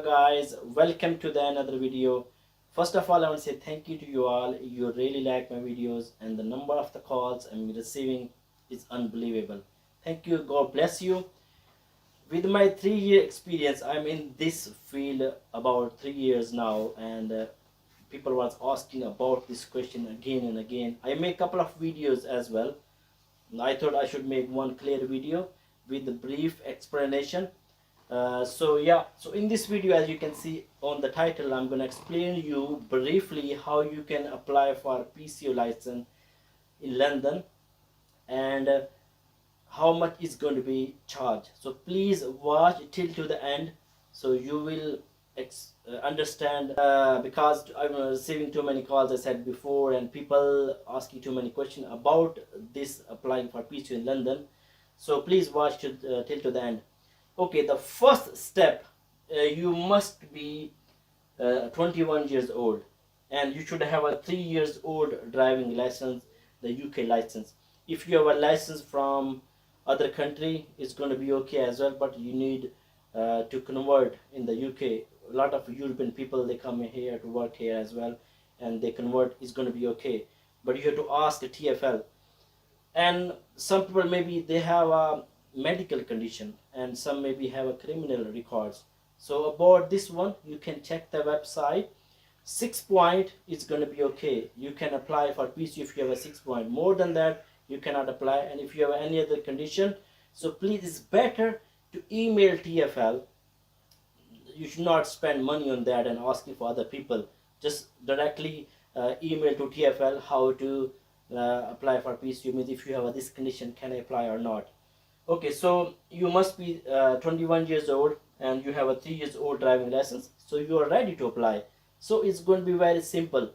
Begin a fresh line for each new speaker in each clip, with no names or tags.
guys, welcome to the another video. First of all, I want to say thank you to you all. You really like my videos and the number of the calls I'm receiving is unbelievable. Thank you, God bless you. With my 3-year experience, I'm in this field about 3 years now, and people was asking about this question again and again. I make a couple of videos as well. I thought I should make one clear video with a brief explanation. So in this video, as you can see on the title, I'm going to explain you briefly how you can apply for PCO license in London, and how much is going to be charged. So please watch till to the end, so you will understand, because I'm receiving too many calls, I said before, and people asking too many questions about this applying for PCO in London. So please watch till to the end. Okay, the first step, you must be 21 years old, and you should have a 3 years old driving license, the UK license. If you have a license from other country, it's going to be okay as well, but you need to convert in the UK. A lot of European people, they come here to work here as well, and they convert, is going to be okay, but you have to ask a TFL. And some people, maybe they have a medical condition, and some maybe have a criminal records. So about this one, you can check the website. 6 point is going to be okay. You can apply for PCO if you have a 6 point. More than that, you cannot apply. And if you have any other condition, so please, it's better to email TFL. You should not spend money on that and asking for other people. Just directly email to TFL how to apply for PCO. Means if you have this condition, can I apply or not? Okay, so you must be 21 years old, and you have a 3 years old driving license, so you are ready to apply. So it's going to be very simple.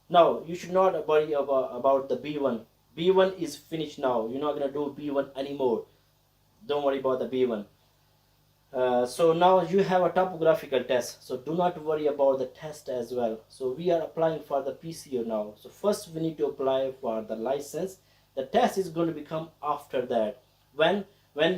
Now you should not worry about the B1. B1 is finished now. You're not going to do B1 anymore. Don't worry about the B1. So now you have a topographical test, so do not worry about the test as well. So we are applying for the PCO now. So first we need to apply for the license. The test is going to become after that. When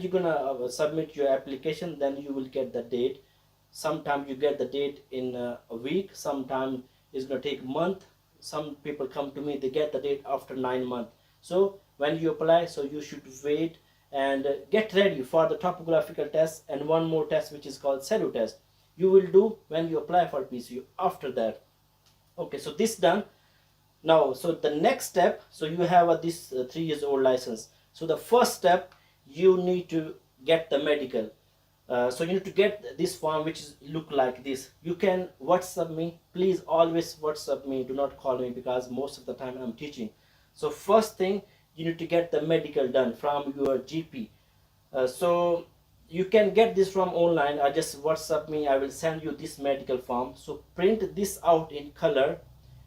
you're gonna submit your application, then you will get the date. Sometimes you get the date in a week, sometimes it's gonna take a month. Some people come to me, they get the date after 9 months. So when you apply, so you should wait and get ready for the topographical test, and one more test which is called SERU test. You will do when you apply for PCO after that. Okay, so this done. Now, so the next step, so you have this 3 years old license. So the first step, you need to get the medical. So you need to get this form which is look like this. You can WhatsApp me. Please always WhatsApp me. Do not call me, because most of the time I'm teaching. So first thing, you need to get the medical done from your GP. So you can get this from online, or just WhatsApp me. I will send you this medical form. So print this out in color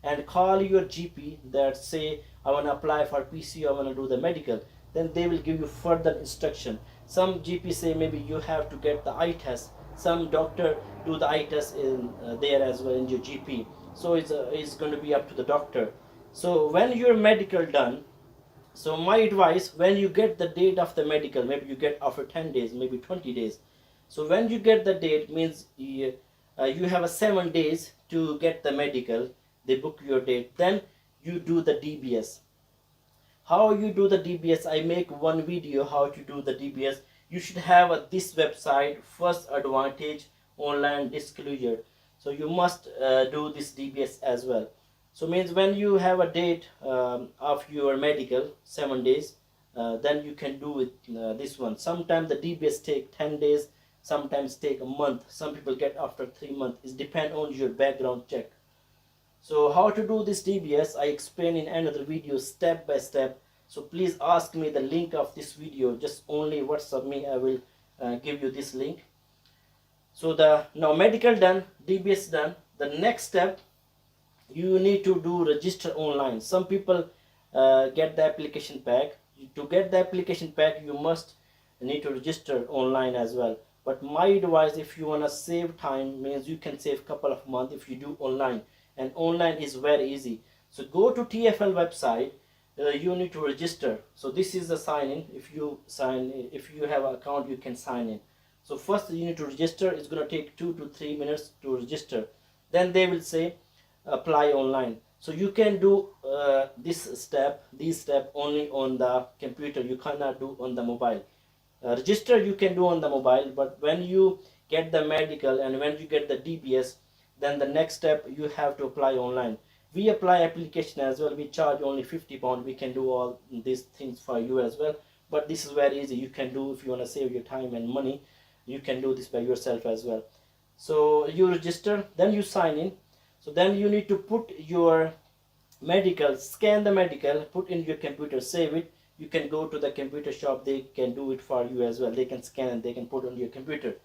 and call your GP that say, I want to apply for PCO, I want to do the medical. Then they will give you further instruction. Some GP say maybe you have to get the eye test. Some doctor do the eye test in there as well in your GP. So it's going to be up to the doctor. So when your medical done, so my advice, when you get the date of the medical, maybe you get after 10 days, maybe 20 days. So when you get the date, means you have a 7 days to get the medical. They book your date. Then you do the DBS. How you do the DBS, I make one video how to do the DBS. You should have this website, First Advantage Online Disclosure. So you must do this DBS as well. So means when you have a date of your medical, 7 days, then you can do it this one. Sometimes the DBS take 10 days, sometimes take a month. Some people get after 3 months. It depends on your background check. So how to do this DBS, I explain in another video step by step. So please ask me the link of this video. Just only WhatsApp me. I will give you this link. So now medical done, DBS done. The next step, you need to do register online. Some people get the application pack. To get the application pack, you must need to register online as well. But my advice, if you want to save time, means you can save couple of months if you do online. And online is very easy. So go to TFL website. You need to register. So this is the sign in. If you have an account, you can sign in. So first you need to register. It's going to take 2 to 3 minutes to register. Then they will say apply online. So you can do these step only on the computer. You cannot do on the mobile. Register you can do on the mobile, but when you get the medical and when you get the DBS, then the next step you have to apply online. We apply application as well. We charge only £50. We can do all these things for you as well. But this is very easy. You can do, if you want to save your time and money, you can do this by yourself as well. So you register, then you sign in. So then you need to put your medical, scan the medical, put in your computer, save it. You can go to the computer shop, they can do it for you as well. They can scan and they can put on your computer.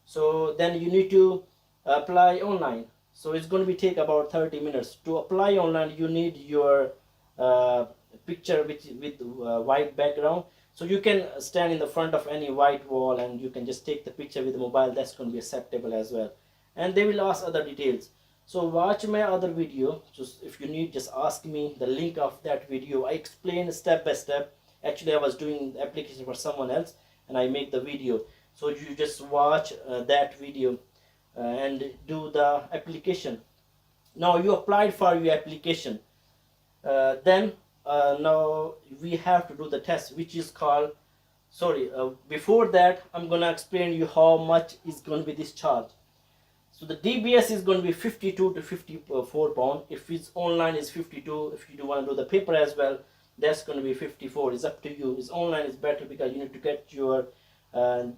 So then you need to apply online. So it's going to be take about 30 minutes. To apply online, you need your picture with white background. So you can stand in the front of any white wall and you can just take the picture with the mobile. That's going to be acceptable as well. And they will ask other details. So watch my other video. Just if you need, just ask me the link of that video. I explain step by step. Actually, I was doing the application for someone else and I make the video. So you just watch that video and do the application. Now you applied for your application. Then now we have to do the test, which is called, before that I'm gonna explain you how much is going to be this charge. So the DBS is going to be 52 to 54 pound. If it's online, it's 52. If you do want to do the paper as well, that's going to be 54. It's up to you. It's online is better because you need to get your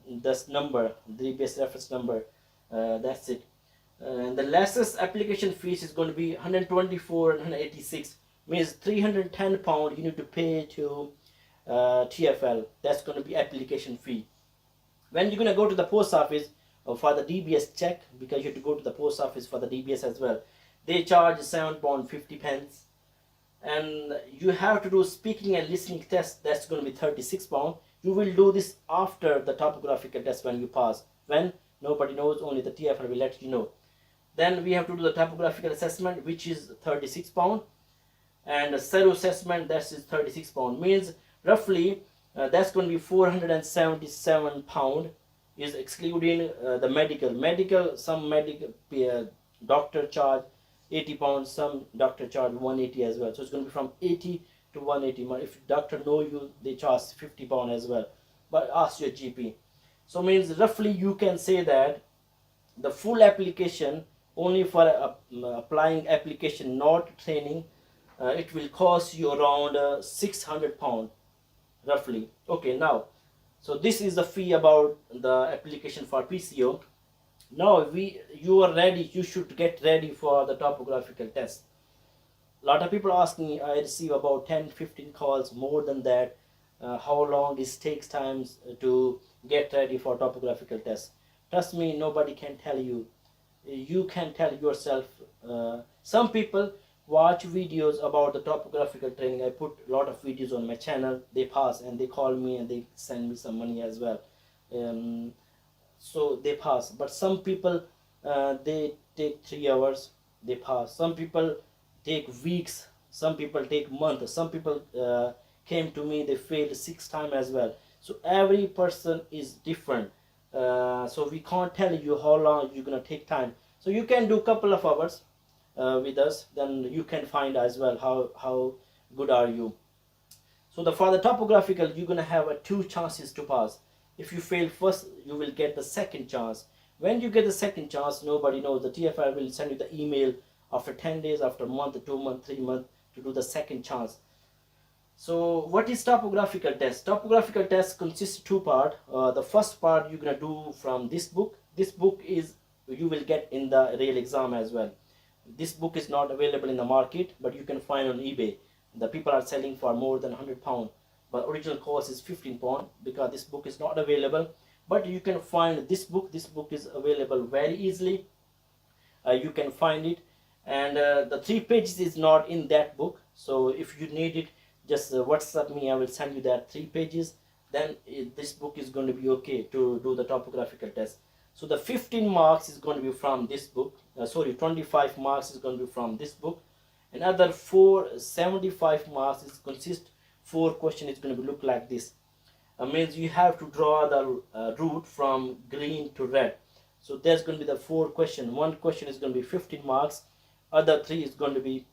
this number, the DBS reference number. That's it. And the lessons application fees is going to be 124 and 186. Means 310 pound you need to pay to TFL. That's going to be application fee. When you're going to go to the post office for the DBS check, because you have to go to the post office for the DBS as well, they charge £7.50, and you have to do speaking and listening test. That's going to be £36. You will do this after the topographical test when you pass. When nobody knows, only the TFL will let you know. Then we have to do the topographical assessment, which is £36, and the SERU assessment, that is £36. Means roughly that's going to be £477, is excluding the medical. Some medical doctor charge £80, some doctor charge 180 as well. So it's going to be from 80 to 180. If doctor know you, they charge £50 as well, but ask your GP. So means roughly you can say that the full application, only for applying application, not training, it will cost you around £600 roughly. Okay, now so this is the fee about the application for PCO. Now you are ready. You should get ready for the topographical test. A lot of people ask me, I receive about 10-15 calls, more than that, how long this takes times to get ready for topographical test. Trust me, nobody can tell you. You can tell yourself. Some people watch videos about the topographical training. I put a lot of videos on my channel. They pass and they call me and they send me some money as well. So they pass. But some people, they take 3 hours, they pass. Some people take weeks, some people take months. Some people came to me, they failed 6 times as well. So every person is different. So we can't tell you how long you're gonna take time. So you can do a couple of hours with us, then you can find as well how good are you. So for the topographical, you're gonna have 2 chances to pass. If you fail first, you will get the second chance. When you get the second chance, nobody knows. The TFL will send you the email after 10 days, after a month, 2 months, 3 months to do the second chance. So what is topographical test? Topographical test consists of 2 parts. The first part you're gonna do from this book. This book is you will get in the real exam as well. This book is not available in the market, but you can find on eBay. The people are selling for more than £100, but original cost is £15 because this book is not available. But you can find this book. This book is available very easily. You can find it, and the 3 pages is not in that book. So if you need it, just WhatsApp me. I will send you that 3 pages. Then this book is going to be okay to do the topographical test. So the 15 marks is going to be from this book. 25 marks is going to be from this book. Another 75 marks is consist 4 questions. It's going to look like this. means you have to draw the route from green to red. So there's going to be the 4 questions. One question is going to be 15 marks, other 3 is going to be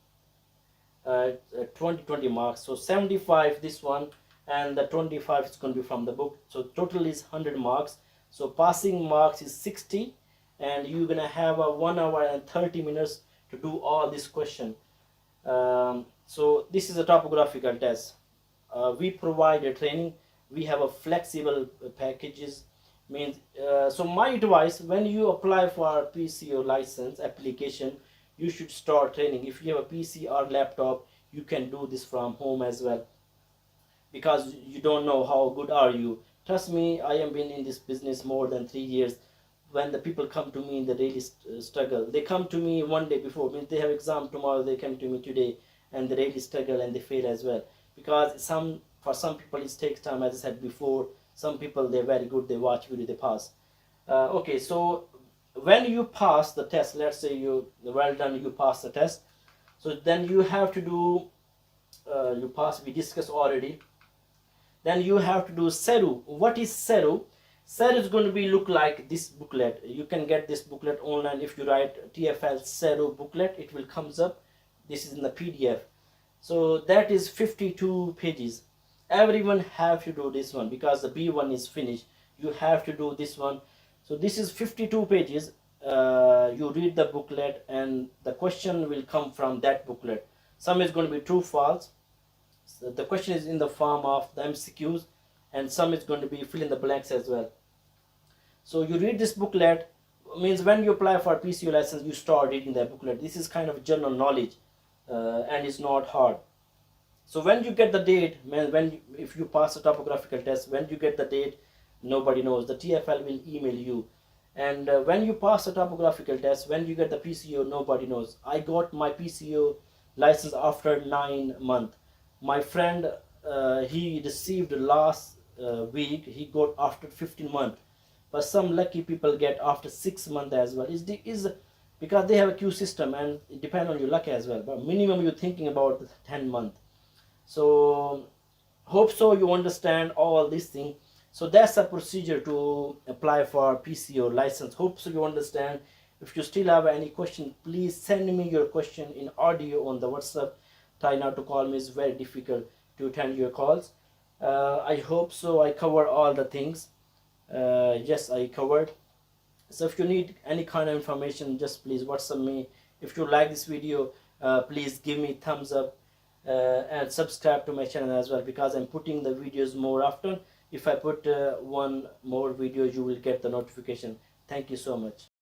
20 marks. So 75 this one, and the 25 is going to be from the book. So total is 100 marks. So passing marks is 60, and you're gonna have a 1 hour and 30 minutes to do all this question. So this is a topographical test. We provide a training. We have a flexible packages. Means so my advice, when you apply for PCO license application, you should start training. If you have a PC or laptop, you can do this from home as well, because you don't know how good are you. Trust me, I have been in this business more than 3 years. When the people come to me, they really struggle. They come to me one day before, means they have exam tomorrow, they come to me today, and they really struggle and they fail as well. Because for some people it takes time, as I said before. Some people, they're very good, they watch video, they pass. Okay, so when you pass the test, let's say you well done, you pass the test. So then you have to do you pass, we discussed already. Then you have to do SERU. What is SERU? SERU is going to be look like this booklet. You can get this booklet online. If you write TFL SERU booklet, it will comes up. This is in the PDF. So that is 52 pages. Everyone have to do this one, because the B1 is finished. You have to do this one. So this is 52 pages. You read the booklet, and the question will come from that booklet. Some is going to be true, false. So the question is in the form of the MCQs, and some is going to be fill in the blanks as well. So you read this booklet. Means when you apply for PCO license, you start reading that booklet. This is kind of general knowledge, and it's not hard. So when you get the date, if you pass a topographical test, when you get the date, nobody knows. The TFL will email you. And when you pass a topographical test, when you get the PCO, nobody knows. I got my PCO license after 9 months. My friend, he received last week, he got after 15 months. But some lucky people get after 6 months as well. Is because they have a queue system, and it depends on your luck as well. But minimum you're thinking about 10 months. So hope so you understand all these things. So that's a procedure to apply for PCO license. Hope so you understand. If you still have any question, please send me your question in audio on the WhatsApp. Try not to call me, it's very difficult to attend your calls. I hope so I cover all the things. Yes, I covered. So if you need any kind of information, just please WhatsApp me. If you like this video, please give me thumbs up, and subscribe to my channel as well, because I'm putting the videos more often. If I put one more video, you will get the notification. Thank you so much.